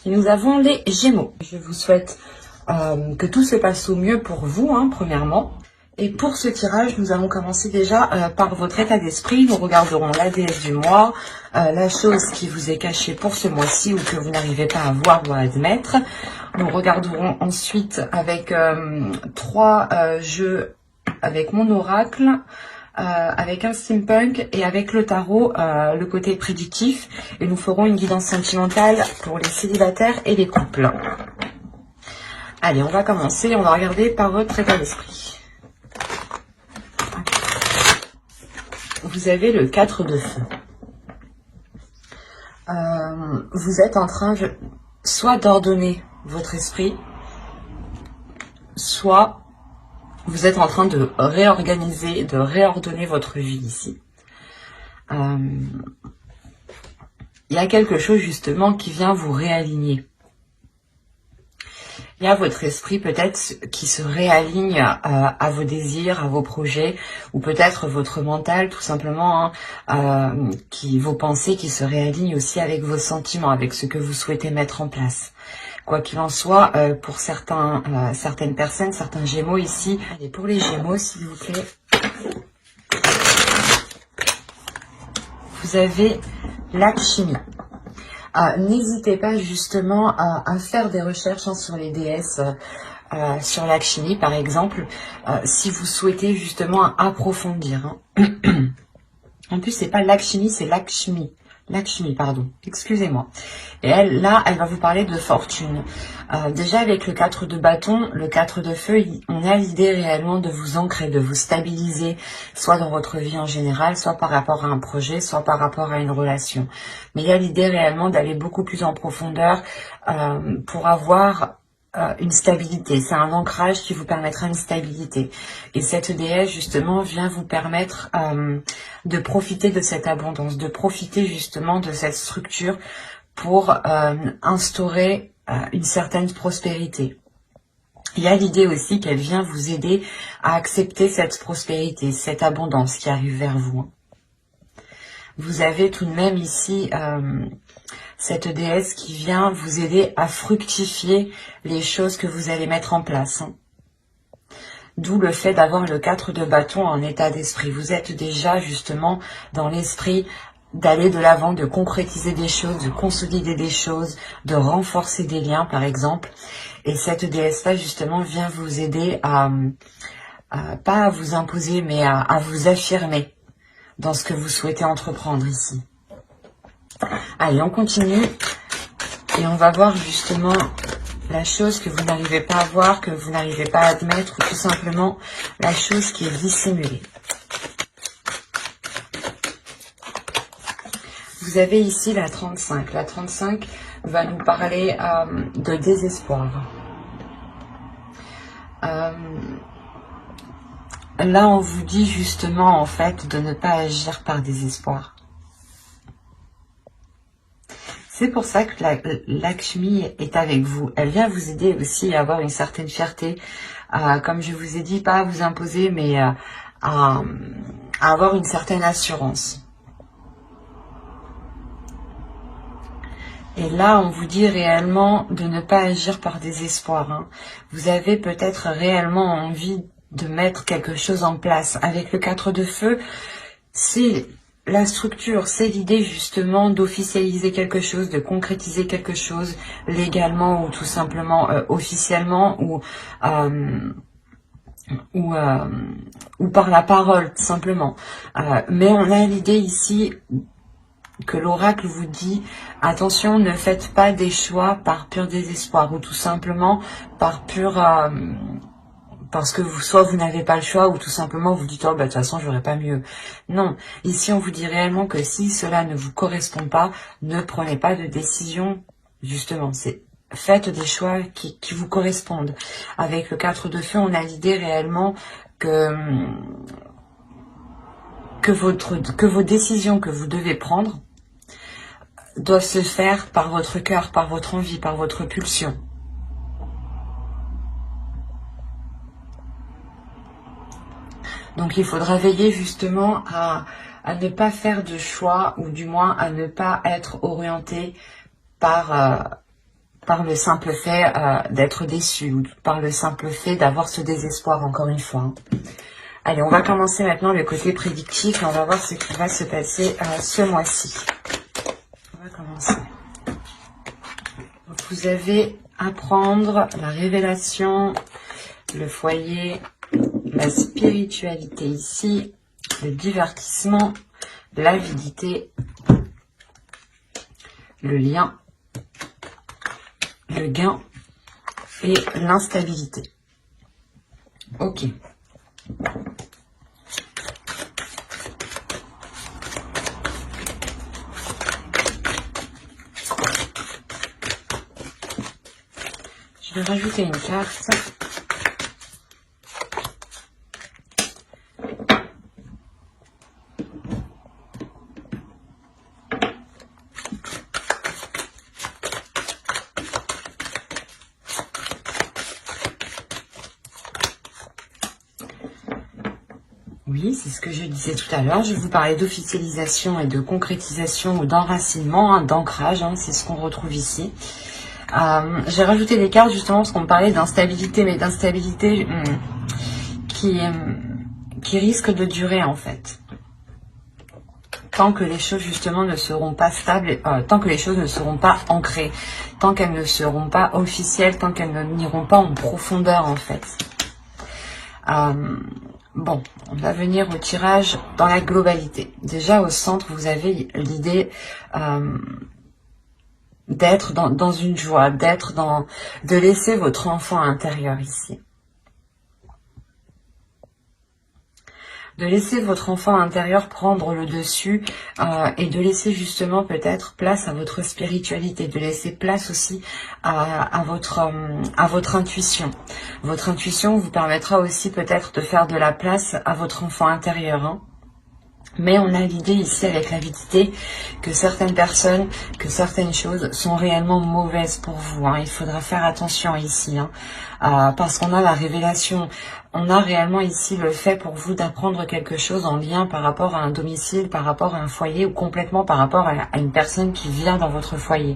Et nous avons les Gémeaux. Je vous souhaite que tout se passe au mieux pour vous, premièrement. Et pour ce tirage, nous allons commencer déjà par votre état d'esprit. Nous regarderons la déesse du mois, la chose qui vous est cachée pour ce mois-ci ou que vous n'arrivez pas à voir ou à admettre. Nous regarderons ensuite avec 3 jeux avec mon oracle, avec un steampunk et avec le tarot, le côté prédictif. Et nous ferons une guidance sentimentale pour les célibataires et les couples. Allez, on va commencer. On va regarder par votre état d'esprit. Vous avez le 4 de feu. Vous êtes en train soit d'ordonner votre esprit, soit vous êtes en train de réorganiser, de réordonner votre vie ici. Il y a quelque chose justement qui vient vous réaligner. Il y a votre esprit peut-être qui se réaligne à vos désirs, à vos projets, ou peut-être votre mental tout simplement, vos pensées qui se réalignent aussi avec vos sentiments, avec ce que vous souhaitez mettre en place. Quoi qu'il en soit, pour certaines personnes, certains Gémeaux ici, allez pour les Gémeaux s'il vous plaît, vous avez l'alchimie. N'hésitez pas justement à faire des recherches sur les déesses, sur l'alchimie par exemple, si vous souhaitez justement approfondir. En plus, c'est pas l'alchimie, c'est l'alchimie. Lakshmi, pardon, excusez-moi. Et elle va vous parler de fortune. Déjà avec le 4 de bâton, le 4 de feu, on a l'idée réellement de vous ancrer, de vous stabiliser, soit dans votre vie en général, soit par rapport à un projet, soit par rapport à une relation. Mais il y a l'idée réellement d'aller beaucoup plus en profondeur pour avoir une stabilité. C'est un ancrage qui vous permettra une stabilité. Et cette déesse, justement, vient vous permettre de profiter de cette abondance, de profiter justement de cette structure pour instaurer une certaine prospérité. Il y a l'idée aussi qu'elle vient vous aider à accepter cette prospérité, cette abondance qui arrive vers vous. Vous avez tout de même ici cette déesse qui vient vous aider à fructifier les choses que vous allez mettre en place. D'où le fait d'avoir le 4 de bâton en état d'esprit. Vous êtes déjà justement dans l'esprit d'aller de l'avant, de concrétiser des choses, de consolider des choses, de renforcer des liens par exemple. Et cette déesse-là justement vient vous aider pas à vous imposer, mais à vous affirmer dans ce que vous souhaitez entreprendre ici. Allez, on continue et on va voir justement la chose que vous n'arrivez pas à voir, que vous n'arrivez pas à admettre, ou tout simplement la chose qui est dissimulée. Vous avez ici la 35. La 35 va nous parler de désespoir. Là, on vous dit justement en fait de ne pas agir par désespoir. C'est pour ça que Lakshmi est avec vous. Elle vient vous aider aussi à avoir une certaine fierté. Comme je vous ai dit, pas à vous imposer, mais à avoir une certaine assurance. Et là, on vous dit réellement de ne pas agir par désespoir. Vous avez peut-être réellement envie de mettre quelque chose en place. Avec le 4 de feu, c'est la structure, c'est l'idée justement d'officialiser quelque chose, de concrétiser quelque chose légalement ou tout simplement officiellement ou par la parole tout simplement. Mais on a l'idée ici que l'oracle vous dit attention, ne faites pas des choix par pur désespoir ou tout simplement par pur parce que soit vous n'avez pas le choix ou tout simplement vous dites oh bah de toute façon j'aurais pas mieux. Non, ici on vous dit réellement que si cela ne vous correspond pas, ne prenez pas de décision. Justement, c'est faites des choix qui vous correspondent. Avec le 4 de feu, on a l'idée réellement que vos décisions que vous devez prendre doivent se faire par votre cœur, par votre envie, par votre pulsion. Donc il faudra veiller justement à ne pas faire de choix, ou du moins à ne pas être orienté par par le simple fait d'être déçu, ou par le simple fait d'avoir ce désespoir, encore une fois. Allez, on va commencer maintenant le côté prédictif, et on va voir ce qui va se passer ce mois-ci. On va commencer. Donc, vous avez à prendre la révélation, le foyer, la spiritualité ici, le divertissement, l'avidité, le lien, le gain et l'instabilité. Ok. Je vais rajouter une carte. Oui, c'est ce que je disais tout à l'heure. Je vous parlais d'officialisation et de concrétisation ou d'enracinement, hein, d'ancrage. Hein, c'est ce qu'on retrouve ici. J'ai rajouté des cartes justement parce qu'on me parlait d'instabilité, mais d'instabilité qui risque de durer en fait. Tant que les choses justement ne seront pas stables, tant que les choses ne seront pas ancrées, tant qu'elles ne seront pas officielles, tant qu'elles n'iront pas en profondeur en fait. Bon, on va venir au tirage dans la globalité. Déjà au centre, vous avez l'idée d'être dans une joie, de laisser votre enfant intérieur ici. De laisser votre enfant intérieur prendre le dessus et de laisser justement peut-être place à votre spiritualité, de laisser place aussi à votre intuition. Votre intuition vous permettra aussi peut-être de faire de la place à votre enfant intérieur, hein. Mais on a l'idée ici avec l'avidité que certaines personnes, que certaines choses sont réellement mauvaises pour vous, hein. Il faudra faire attention ici, hein, parce qu'on a la révélation. On a réellement ici le fait pour vous d'apprendre quelque chose en lien par rapport à un domicile, par rapport à un foyer ou complètement par rapport à une personne qui vient dans votre foyer.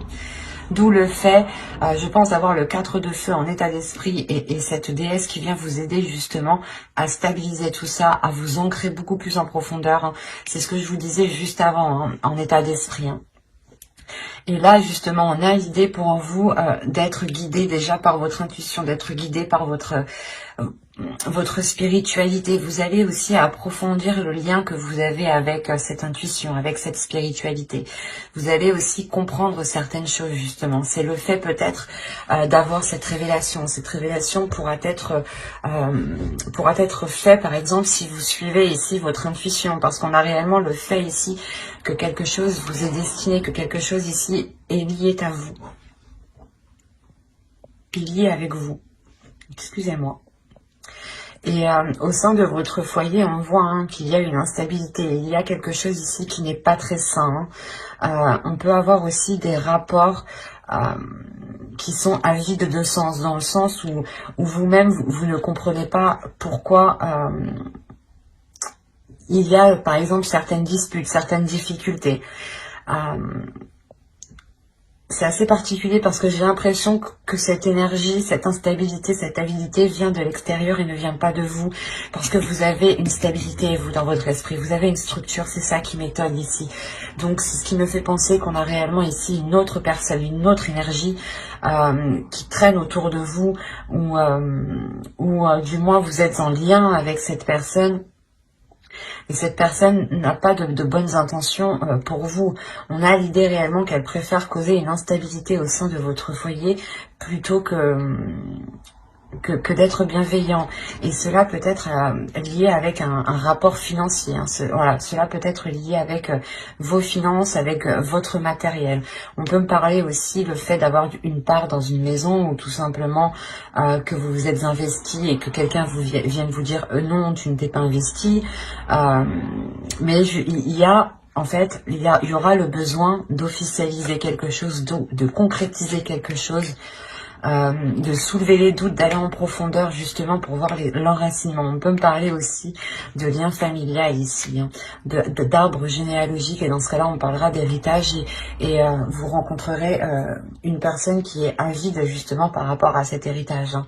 D'où le fait, je pense, d'avoir le 4 de feu en état d'esprit et cette déesse qui vient vous aider justement à stabiliser tout ça, à vous ancrer beaucoup plus en profondeur, hein. C'est ce que je vous disais juste avant, hein, en état d'esprit, hein. Et là, justement, on a l'idée pour vous d'être guidé déjà par votre intuition, d'être guidé par votre spiritualité. Vous allez aussi approfondir le lien que vous avez avec cette intuition, avec cette spiritualité. Vous allez aussi comprendre certaines choses, justement. C'est le fait peut-être d'avoir cette révélation. Cette révélation pourra être fait, par exemple, si vous suivez ici votre intuition, parce qu'on a réellement le fait ici que quelque chose vous est destiné, que quelque chose ici est lié à vous, est lié avec vous. Excusez-moi. Et au sein de votre foyer, on voit, hein, qu'il y a une instabilité. Il y a quelque chose ici qui n'est pas très sain, hein. On peut avoir aussi des rapports qui sont à vide de sens, dans le sens où vous-même, vous ne comprenez pas pourquoi il y a, par exemple, certaines disputes, certaines difficultés. C'est assez particulier parce que j'ai l'impression que cette énergie, cette instabilité, cette avidité vient de l'extérieur et ne vient pas de vous. Parce que vous avez une stabilité, vous, dans votre esprit. Vous avez une structure, c'est ça qui m'étonne ici. Donc, c'est ce qui me fait penser qu'on a réellement ici une autre personne, une autre énergie qui traîne autour de vous. Ou du moins, vous êtes en lien avec cette personne. Et cette personne n'a pas de bonnes intentions pour vous. On a l'idée réellement qu'elle préfère causer une instabilité au sein de votre foyer plutôt que d'être bienveillant. Et cela peut être lié avec un rapport financier, hein. Voilà, cela peut être lié avec vos finances, avec votre matériel. On peut me parler aussi le fait d'avoir une part dans une maison ou tout simplement que vous vous êtes investi et que quelqu'un vienne vous dire non, tu ne t'es pas investi. Mais il y a... En fait, il y aura le besoin d'officialiser quelque chose, de concrétiser quelque chose de soulever les doutes, d'aller en profondeur justement pour voir l'enracinement. On peut me parler aussi de lien familial ici, hein, d'arbre généalogique, et dans ce cas-là on parlera d'héritage, et vous rencontrerez une personne qui est avide justement par rapport à cet héritage, hein,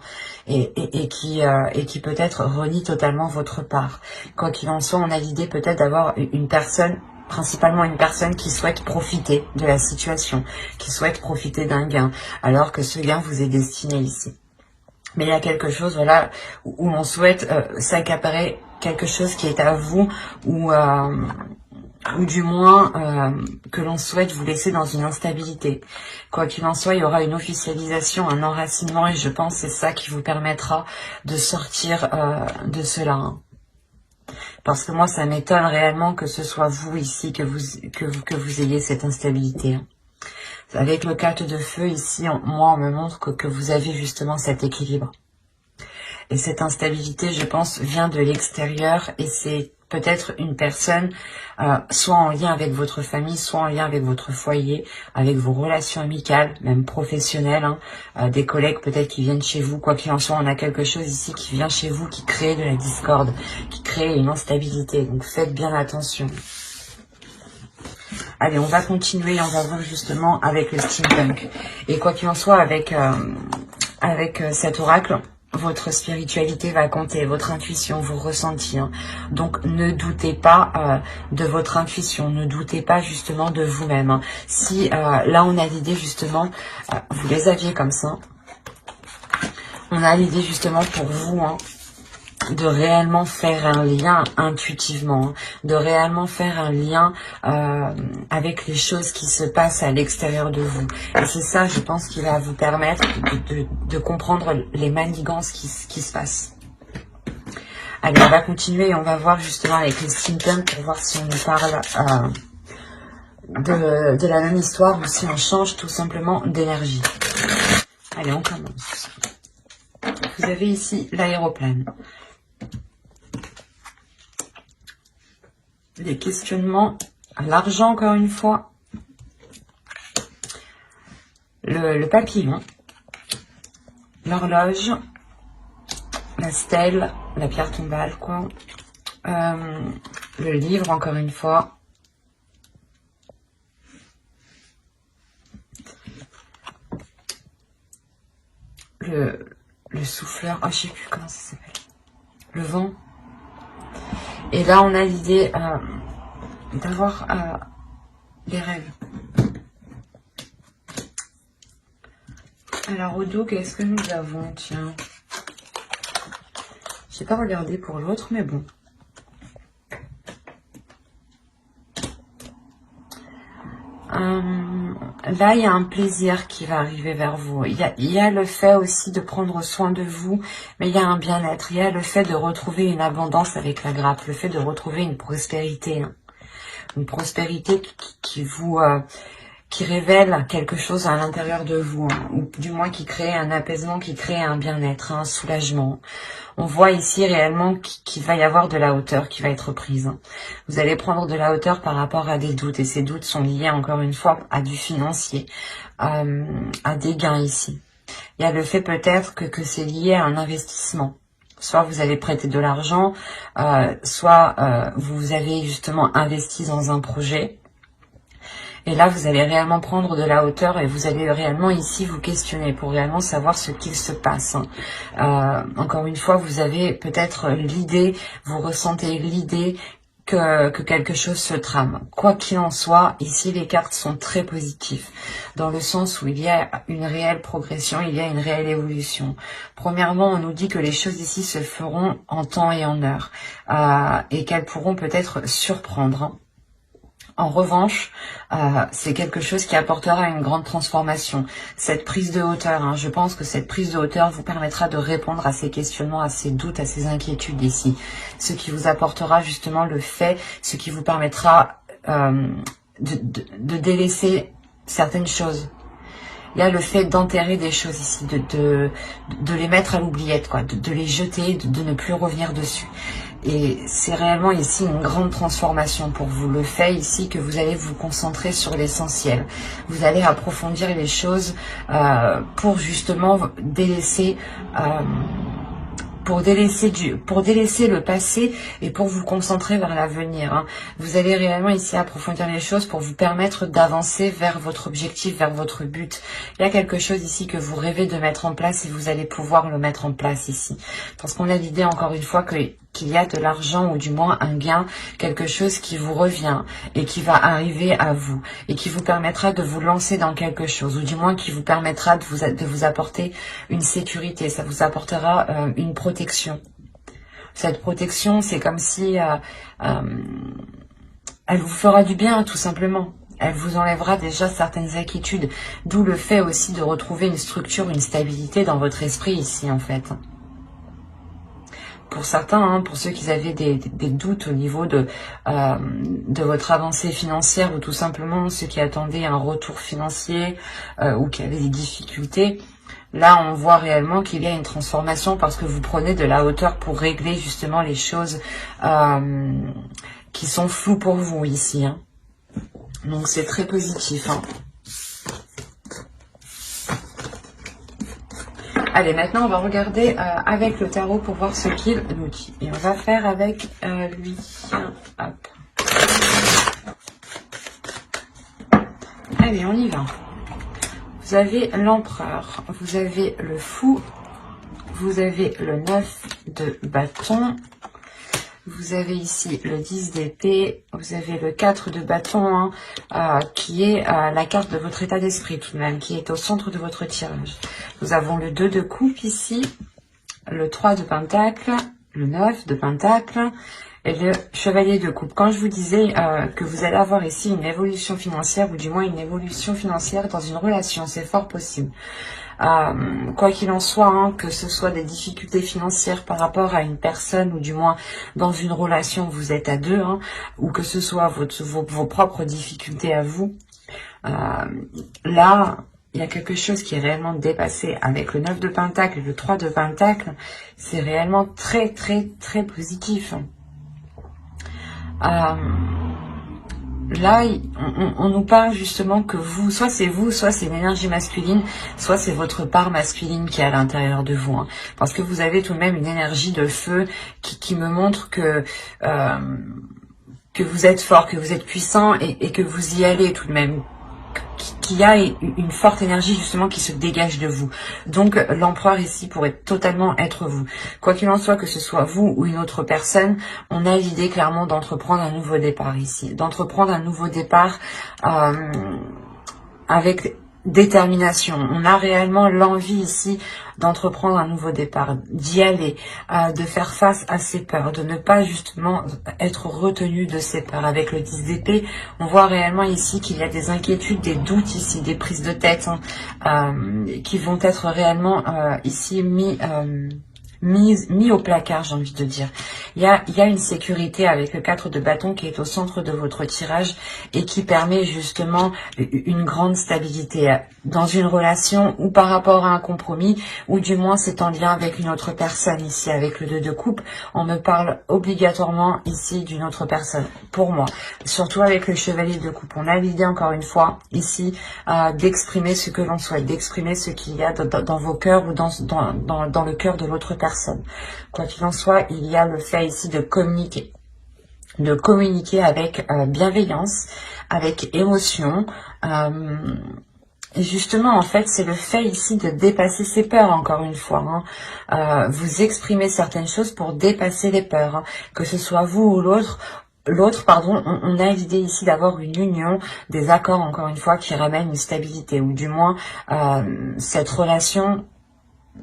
et qui peut-être renie totalement votre part. Quoi qu'il en soit, on a l'idée peut-être d'avoir une personne, principalement une personne qui souhaite profiter de la situation, qui souhaite profiter d'un gain, alors que ce gain vous est destiné ici. Mais il y a quelque chose, voilà, où on souhaite s'accaparer quelque chose qui est à vous, ou du moins que l'on souhaite vous laisser dans une instabilité. Quoi qu'il en soit, il y aura une officialisation, un enracinement, et je pense que c'est ça qui vous permettra de sortir de cela, hein. Parce que moi, ça m'étonne réellement que ce soit vous ici, que vous ayez cette instabilité, hein. Avec le 4 de feu ici, moi, on me montre que vous avez justement cet équilibre. Et cette instabilité, je pense, vient de l'extérieur, et c'est peut-être une personne, soit en lien avec votre famille, soit en lien avec votre foyer, avec vos relations amicales, même professionnelles, hein, des collègues peut-être qui viennent chez vous. Quoi qu'il en soit, on a quelque chose ici qui vient chez vous, qui crée de la discorde, qui crée une instabilité. Donc faites bien attention. Allez, on va continuer, on va voir justement avec le steampunk. Et quoi qu'il en soit, avec cet oracle, votre spiritualité va compter, votre intuition, vos ressentis, hein. Donc ne doutez pas de votre intuition, ne doutez pas justement de vous-même, hein. Si là on a l'idée justement, vous les aviez comme ça, on a l'idée justement pour vous, hein, de réellement faire un lien intuitivement, hein, de réellement faire un lien avec les choses qui se passent à l'extérieur de vous. Et c'est ça, je pense, qui va vous permettre de comprendre les manigances qui se passent. Allez, on va continuer et on va voir justement avec les steampunk pour voir si on nous parle de la même histoire ou si on change tout simplement d'énergie. Allez, on commence. Vous avez ici l'aéroplane. Des questionnements, l'argent encore une fois, le papillon, l'horloge, la stèle, la pierre tombale, quoi, le livre encore une fois, le souffleur, oh je sais plus comment ça s'appelle, le vent. Et là, on a l'idée d'avoir des rêves. Alors, au dos, qu'est-ce que nous avons? Tiens. Je n'ai pas regardé pour l'autre, mais bon. Là, il y a un plaisir qui va arriver vers vous. Il y a le fait aussi de prendre soin de vous, mais il y a un bien-être. Il y a le fait de retrouver une abondance avec la grappe, le fait de retrouver une prospérité. Hein. Une prospérité qui révèle quelque chose à l'intérieur de vous, hein, ou du moins qui crée un apaisement, qui crée un bien-être, un soulagement. On voit ici réellement qu'il va y avoir de la hauteur qui va être prise, hein. Vous allez prendre de la hauteur par rapport à des doutes, et ces doutes sont liés encore une fois à du financier, à des gains ici. Il y a le fait peut-être que c'est lié à un investissement. Soit vous allez prêter de l'argent, soit vous avez justement investi dans un projet. Et là, vous allez réellement prendre de la hauteur et vous allez réellement ici vous questionner pour réellement savoir ce qu'il se passe. Encore une fois, vous avez peut-être l'idée, vous ressentez l'idée que quelque chose se trame. Quoi qu'il en soit, ici les cartes sont très positives, dans le sens où il y a une réelle progression, il y a une réelle évolution. Premièrement, on nous dit que les choses ici se feront en temps et en heure, et qu'elles pourront peut-être surprendre, hein. En revanche, c'est quelque chose qui apportera une grande transformation. Cette prise de hauteur, hein, je pense que cette prise de hauteur vous permettra de répondre à ces questionnements, à ces doutes, à ces inquiétudes ici. Ce qui vous apportera justement le fait, ce qui vous permettra de délaisser certaines choses. Il y a le fait d'enterrer des choses ici, de les mettre à l'oubliette, quoi, de les jeter, de ne plus revenir dessus. Et c'est réellement ici une grande transformation pour vous. Le fait ici que vous allez vous concentrer sur l'essentiel. Vous allez approfondir les choses pour justement délaisser... pour délaisser le passé et pour vous concentrer vers l'avenir. Hein. Vous allez réellement ici approfondir les choses pour vous permettre d'avancer vers votre objectif, vers votre but. Il y a quelque chose ici que vous rêvez de mettre en place et vous allez pouvoir le mettre en place ici. Parce qu'on a l'idée encore une fois qu'il y a de l'argent ou du moins un gain, quelque chose qui vous revient et qui va arriver à vous et qui vous permettra de vous lancer dans quelque chose ou du moins qui vous permettra de vous apporter une sécurité, ça vous apportera une protection. Cette protection, c'est comme si elle vous fera du bien tout simplement. Elle vous enlèvera déjà certaines inquiétudes, d'où le fait aussi de retrouver une structure, une stabilité dans votre esprit ici en fait. Pour certains, hein, pour ceux qui avaient des doutes au niveau de votre avancée financière ou tout simplement ceux qui attendaient un retour financier ou qui avaient des difficultés, là on voit réellement qu'il y a une transformation parce que vous prenez de la hauteur pour régler justement les choses qui sont floues pour vous ici. Hein. Donc c'est très positif. Hein. Allez, maintenant, on va regarder avec le tarot pour voir ce qu'il nous dit. Et on va faire avec lui. Hop. Allez, on y va. Vous avez l'empereur, vous avez le fou, vous avez le 9 de bâton, vous avez ici le 10 d'épée, vous avez le 4 de bâton, hein, qui est la carte de votre état d'esprit tout de même, qui est au centre de votre tirage. Nous avons le 2 de coupe ici, le 3 de pentacle, le 9 de pentacle et le chevalier de coupe. Quand je vous disais que vous allez avoir ici une évolution financière, ou du moins une évolution financière dans une relation, c'est fort possible. Quoi qu'il en soit, hein, que ce soit des difficultés financières par rapport à une personne ou du moins dans une relation où vous êtes à deux, hein, ou que ce soit vos propres difficultés à vous, là, il y a quelque chose qui est réellement dépassé avec le 9 de pentacle et le 3 de pentacle. C'est réellement très très très positif. Là, on nous parle justement que soit c'est une énergie masculine, soit c'est votre part masculine qui est à l'intérieur de vous. Hein. Parce que vous avez tout de même une énergie de feu qui me montre que vous êtes fort, que vous êtes puissant et que vous y allez tout de même. Qu'il y a une forte énergie justement qui se dégage de vous. Donc l'empereur ici pourrait totalement être vous. Quoi qu'il en soit, que ce soit vous ou une autre personne, on a l'idée clairement d'entreprendre un nouveau départ ici. D'entreprendre un nouveau départ avec détermination. On a réellement l'envie ici d'entreprendre un nouveau départ, d'y aller, de faire face à ses peurs, de ne pas justement être retenu de ses peurs. Avec le 10 d'épée, on voit réellement ici qu'il y a des inquiétudes, des doutes ici, des prises de tête hein, qui vont être réellement ici mis au placard, j'ai envie de dire. Il y a une sécurité avec le 4 de bâton qui est au centre de votre tirage et qui permet justement une grande stabilité dans une relation ou par rapport à un compromis, ou du moins c'est en lien avec une autre personne. Ici avec le 2 de coupe, on me parle obligatoirement ici d'une autre personne, pour moi. Surtout avec le chevalier de coupe, on a l'idée encore une fois ici d'exprimer ce que l'on souhaite, d'exprimer ce qu'il y a dans vos cœurs ou dans le cœur de l'autre personne. Quoi qu'il en soit, il y a le fait ici de communiquer avec bienveillance, avec émotion. Et justement, en fait, c'est le fait ici de dépasser ses peurs, encore une fois. Hein. Vous exprimez certaines choses pour dépasser les peurs, hein. Que ce soit vous ou l'autre. On a l'idée ici d'avoir une union, des accords, encore une fois, qui ramènent une stabilité, ou du moins, cette relation,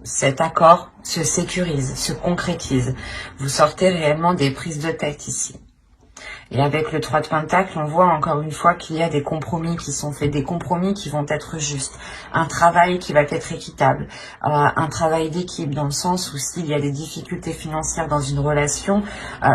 cet accord se sécurise, se concrétise. Vous sortez réellement des prises de tête ici. Et avec le 3 de Pentacle, on voit encore une fois qu'il y a des compromis qui sont faits, des compromis qui vont être justes, un travail qui va être équitable, un travail d'équipe dans le sens où s'il y a des difficultés financières dans une relation,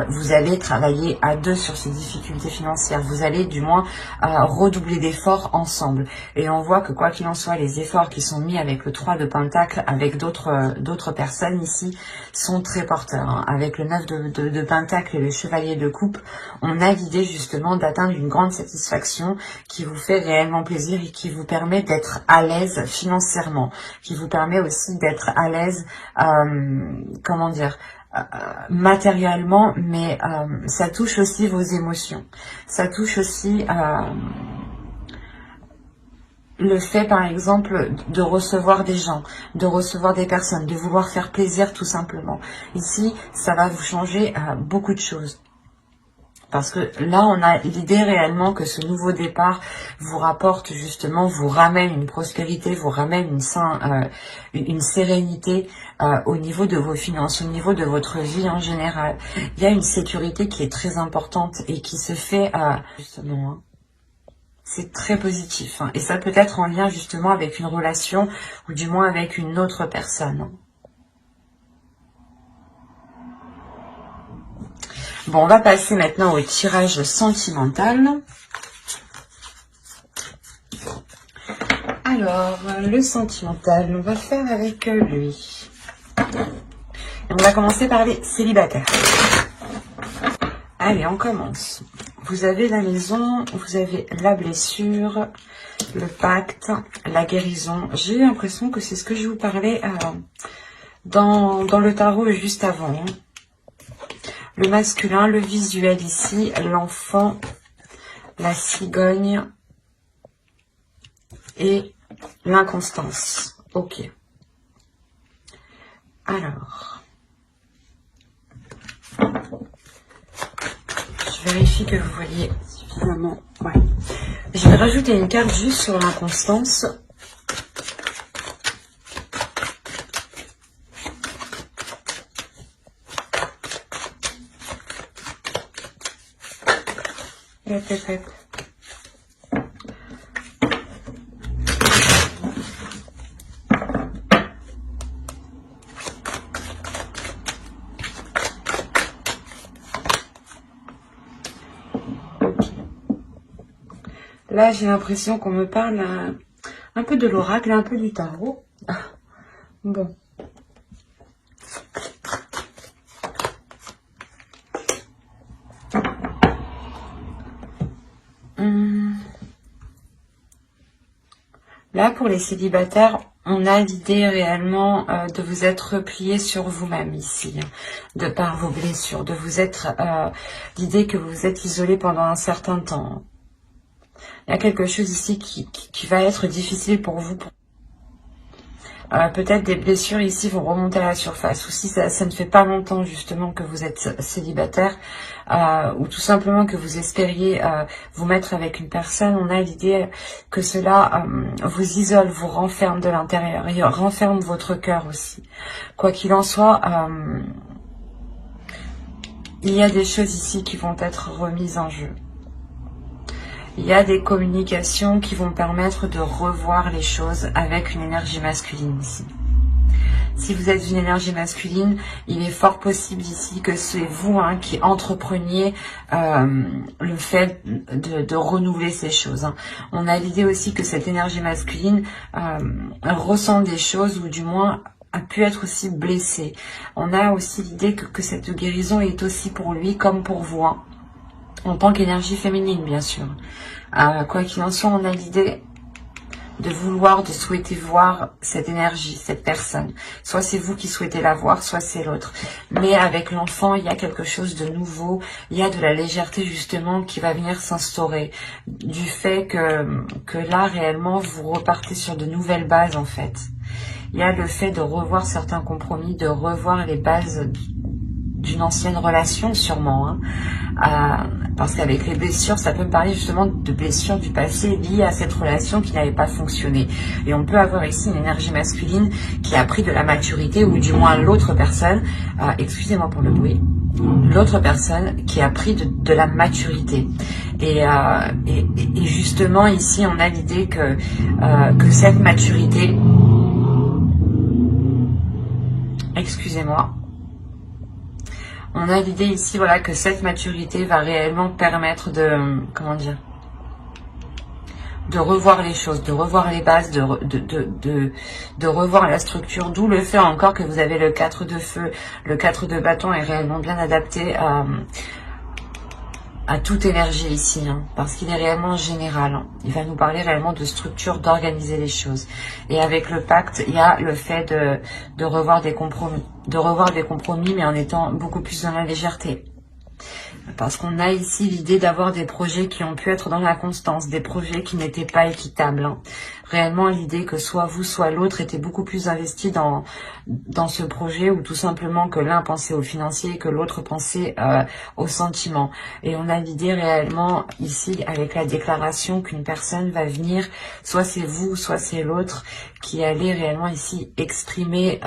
vous allez travailler à deux sur ces difficultés financières, vous allez du moins redoubler d'efforts ensemble. Et on voit que quoi qu'il en soit, les efforts qui sont mis avec le 3 de Pentacle, avec d'autres personnes ici, sont très porteurs. Hein. Avec le 9 de Pentacle et le Chevalier de Coupe, on a l'idée justement d'atteindre une grande satisfaction qui vous fait réellement plaisir et qui vous permet d'être à l'aise financièrement, qui vous permet aussi d'être à l'aise, comment dire, matériellement, mais ça touche aussi vos émotions. Ça touche aussi le fait, par exemple, de recevoir des gens, de recevoir des personnes, de vouloir faire plaisir tout simplement. Ici, ça va vous changer beaucoup de choses. Parce que là, on a l'idée réellement que ce nouveau départ vous rapporte justement, vous ramène une prospérité, vous ramène une sérénité au niveau de vos finances, au niveau de votre vie en général. Il y a une sécurité qui est très importante et qui se fait justement... Hein, c'est très positif. Hein, et ça peut être en lien justement avec une relation ou du moins avec une autre personne. Bon, on va passer maintenant au tirage sentimental. Alors, le sentimental, on va faire avec lui. Et on va commencer par les célibataires. Allez, on commence. Vous avez la maison, vous avez la blessure, le pacte, la guérison. J'ai l'impression que c'est ce que je vous parlais dans le tarot juste avant. Hein. Le masculin, le visuel ici, l'enfant, la cigogne et l'inconstance. Ok. Alors, je vérifie que vous voyez suffisamment. Ouais. Je vais rajouter une carte juste sur l'inconstance. Et peut-être. Là, j'ai l'impression qu'on me parle un peu de l'oracle, un peu du tarot. Bon. Là, pour les célibataires, on a l'idée réellement de vous être replié sur vous-même ici, de par vos blessures, de vous être l'idée que vous êtes isolé pendant un certain temps. Il y a quelque chose ici qui va être difficile pour vous. Peut-être des blessures ici vont remonter à la surface. Ou si ça ne fait pas longtemps justement que vous êtes célibataire, ou tout simplement que vous espériez vous mettre avec une personne, on a l'idée que cela vous isole, vous renferme de l'intérieur, et renferme votre cœur aussi. Quoi qu'il en soit, il y a des choses ici qui vont être remises en jeu. Il y a des communications qui vont permettre de revoir les choses avec une énergie masculine ici. Si vous êtes une énergie masculine, il est fort possible ici que c'est vous qui entrepreniez le fait de renouveler ces choses. Hein. On a l'idée aussi que cette énergie masculine ressent des choses ou du moins a pu être aussi blessée. On a aussi l'idée que cette guérison est aussi pour lui comme pour vous. Hein. En tant qu'énergie féminine, bien sûr. Quoi qu'il en soit, on a l'idée de vouloir, de souhaiter voir cette énergie, cette personne. Soit c'est vous qui souhaitez la voir, soit c'est l'autre. Mais avec l'enfant, il y a quelque chose de nouveau. Il y a de la légèreté, justement, qui va venir s'instaurer. Du fait que là, réellement, vous repartez sur de nouvelles bases, en fait. Il y a le fait de revoir certains compromis, de revoir les bases d'une ancienne relation sûrement, parce qu'avec les blessures, ça peut me parler justement de blessures du passé liées à cette relation qui n'avait pas fonctionné. Et on peut avoir ici une énergie masculine qui a pris de la maturité, ou du moins l'autre personne, excusez-moi pour le bruit, l'autre personne qui a pris de la maturité. Et justement, ici, on a l'idée que cette maturité... Excusez-moi. On a l'idée ici, voilà, que cette maturité va réellement permettre de... Comment dire ? De revoir les choses, de revoir les bases, de revoir la structure, d'où le fait encore que vous avez le 4 de feu. Le 4 de bâton est réellement bien adapté à toute énergie ici, hein, parce qu'il est réellement général. Hein. Il va nous parler réellement de structure, d'organiser les choses. Et avec le pacte, il y a le fait de revoir des compromis. De revoir des compromis, mais en étant beaucoup plus dans la légèreté. Parce qu'on a ici l'idée d'avoir des projets qui ont pu être dans la constance, des projets qui n'étaient pas équitables. Hein. Réellement l'idée que soit vous, soit l'autre était beaucoup plus investi dans ce projet, ou tout simplement que l'un pensait au financier et que l'autre pensait au sentiment. Et on a l'idée réellement ici avec la déclaration qu'une personne va venir, soit c'est vous, soit c'est l'autre, qui allait réellement ici exprimer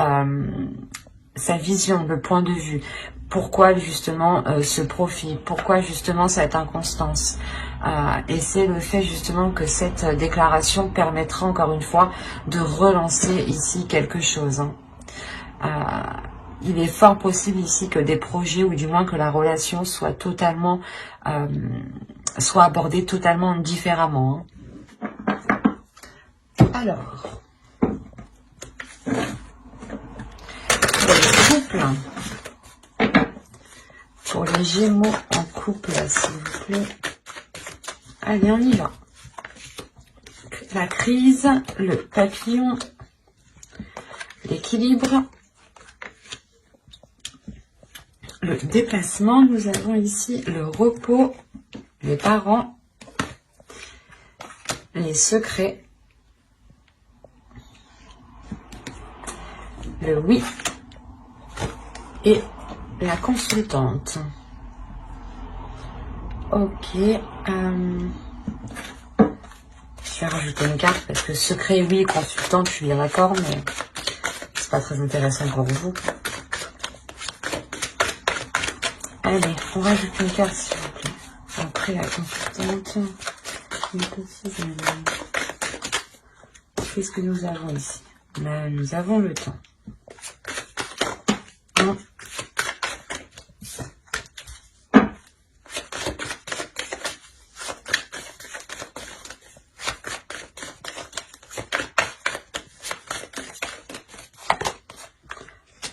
sa vision, le point de vue. Pourquoi justement ce profil, pourquoi justement cette inconstance, et c'est le fait justement que cette déclaration permettra encore une fois de relancer ici quelque chose. Hein. Il est fort possible ici que des projets, ou du moins que la relation soit totalement, soit abordée totalement différemment. Hein. Alors, pour les couples, pour les Gémeaux en couple, s'il vous plaît. Allez, on y va. La crise, le papillon, l'équilibre, le déplacement. Nous avons ici le repos, les parents, les secrets, le oui et la consultante. Ok. Je vais rajouter une carte parce que secret, oui, consultante, je suis bien d'accord, mais c'est pas très intéressant pour vous. Allez, on rajoute une carte, s'il vous plaît. Après la consultante. Qu'est-ce que nous avons ici? Là, nous avons le temps.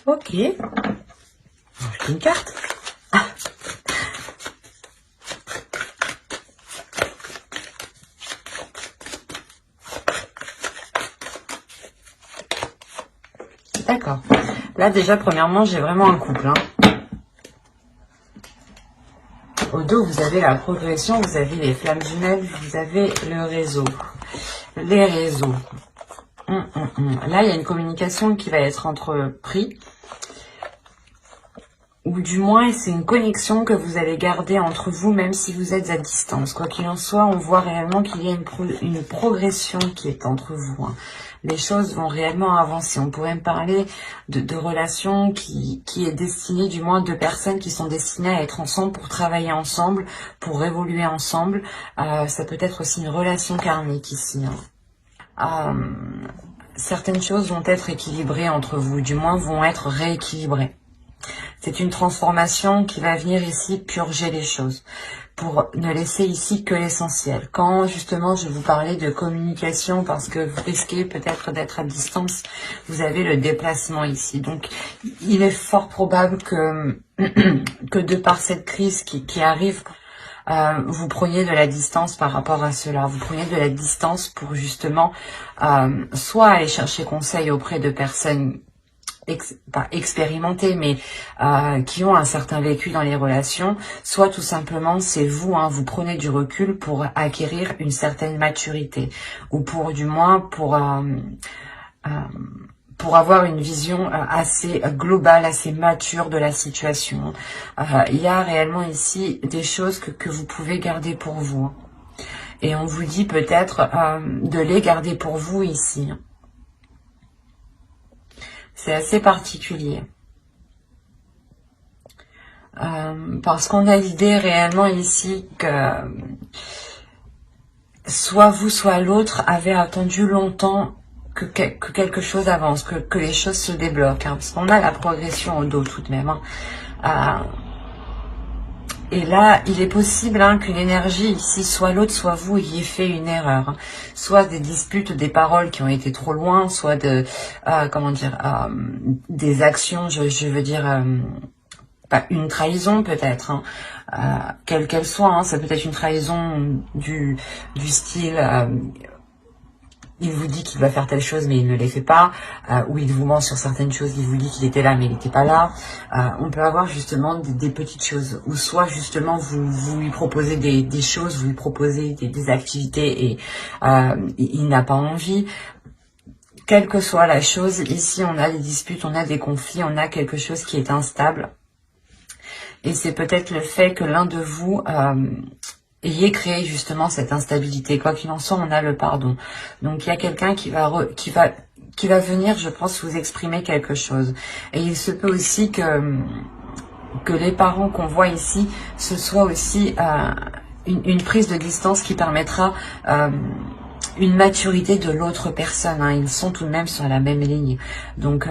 Ok. Une carte. D'accord. Là, déjà, premièrement, j'ai vraiment un couple. Hein. Au dos, vous avez la progression, vous avez les flammes jumelles, vous avez le réseau. Les réseaux. Là, il y a une communication qui va être entreprise. Ou du moins, c'est une connexion que vous allez garder entre vous, même si vous êtes à distance. Quoi qu'il en soit, on voit réellement qu'il y a une progression qui est entre vous. Hein. Les choses vont réellement avancer. On pourrait me parler de relations qui est destinée, du moins de personnes qui sont destinées à être ensemble pour travailler ensemble, pour évoluer ensemble. Ça peut être aussi une relation karmique ici. Hein. Certaines choses vont être équilibrées entre vous, du moins vont être rééquilibrées. C'est une transformation qui va venir ici purger les choses, pour ne laisser ici que l'essentiel. Quand justement je vous parlais de communication, parce que vous risquez peut-être d'être à distance, vous avez le déplacement ici. Donc il est fort probable que, que de par cette crise qui arrive, vous preniez de la distance par rapport à cela. Vous preniez de la distance pour justement soit aller chercher conseil auprès de personnes pas expérimentés, mais qui ont un certain vécu dans les relations, soit tout simplement c'est vous, hein, vous prenez du recul pour acquérir une certaine maturité, ou pour du moins pour avoir une vision assez globale, assez mature de la situation. Il y a réellement ici des choses que vous pouvez garder pour vous. Et on vous dit peut-être de les garder pour vous ici. C'est assez particulier. Parce qu'on a l'idée réellement ici que soit vous, soit l'autre avait attendu longtemps que quelque chose avance, que les choses se débloquent, hein, parce qu'on a la progression au dos tout de même. Hein. Et là, il est possible qu'une énergie ici, soit l'autre, soit vous, ayez fait une erreur. Hein. Soit des disputes, des paroles qui ont été trop loin, soit de, comment dire, des actions, je veux dire, une trahison peut-être, hein, quelle qu'elle soit. Hein, ça peut être une trahison du style... il vous dit qu'il va faire telle chose mais il ne les fait pas, ou il vous ment sur certaines choses, il vous dit qu'il était là mais il n'était pas là. On peut avoir justement des petites choses, ou soit justement vous lui proposez des choses, vous lui proposez des activités et il n'a pas envie. Quelle que soit la chose, ici on a des disputes, on a des conflits, on a quelque chose qui est instable. Et c'est peut-être le fait que l'un de vous... ayez créé justement cette instabilité. Quoi qu'il en soit, on a le pardon. Donc il y a quelqu'un qui va venir, je pense, vous exprimer quelque chose. Et il se peut aussi que les parents qu'on voit ici, ce soit aussi une prise de distance qui permettra une maturité de l'autre personne. Hein. Ils sont tout de même sur la même ligne. Donc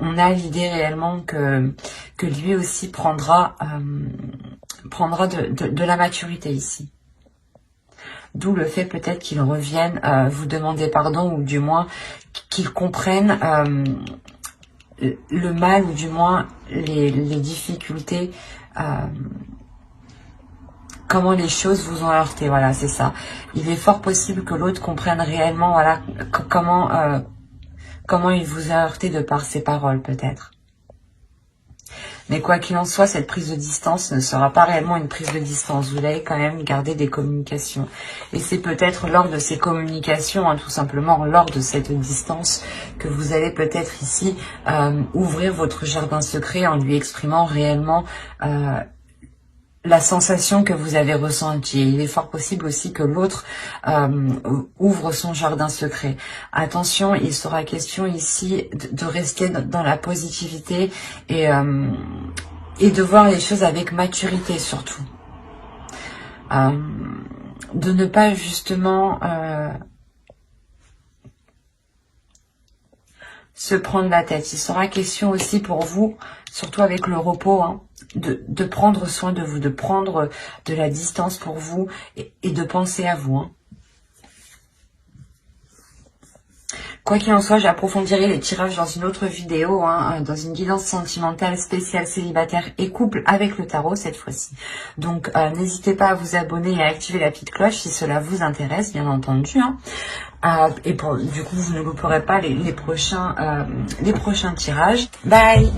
on a l'idée réellement que lui aussi prendra de la maturité ici. D'où le fait peut-être qu'il revienne vous demander pardon, ou du moins qu'il comprenne le mal, ou du moins les difficultés, comment les choses vous ont heurté. Voilà, c'est ça. Il est fort possible que l'autre comprenne réellement, voilà, comment il vous a heurté de par ses paroles peut-être. Mais quoi qu'il en soit, cette prise de distance ne sera pas réellement une prise de distance. Vous allez quand même garder des communications. Et c'est peut-être lors de ces communications, hein, tout simplement lors de cette distance, que vous allez peut-être ici ouvrir votre jardin secret en lui exprimant réellement la sensation que vous avez ressentie. Il est fort possible aussi que l'autre ouvre son jardin secret. Attention, il sera question ici de rester dans la positivité et de voir les choses avec maturité surtout. De ne pas justement se prendre la tête. Il sera question aussi pour vous, surtout avec le repos, hein, de prendre soin de vous, de prendre de la distance pour vous et de penser à vous. Hein. Quoi qu'il en soit, j'approfondirai les tirages dans une autre vidéo, hein, dans une guidance sentimentale spéciale célibataire et couple avec le tarot cette fois-ci. Donc n'hésitez pas à vous abonner et à activer la petite cloche si cela vous intéresse, bien entendu. Hein. Et du coup, vous ne louperez pas les prochains tirages. Bye!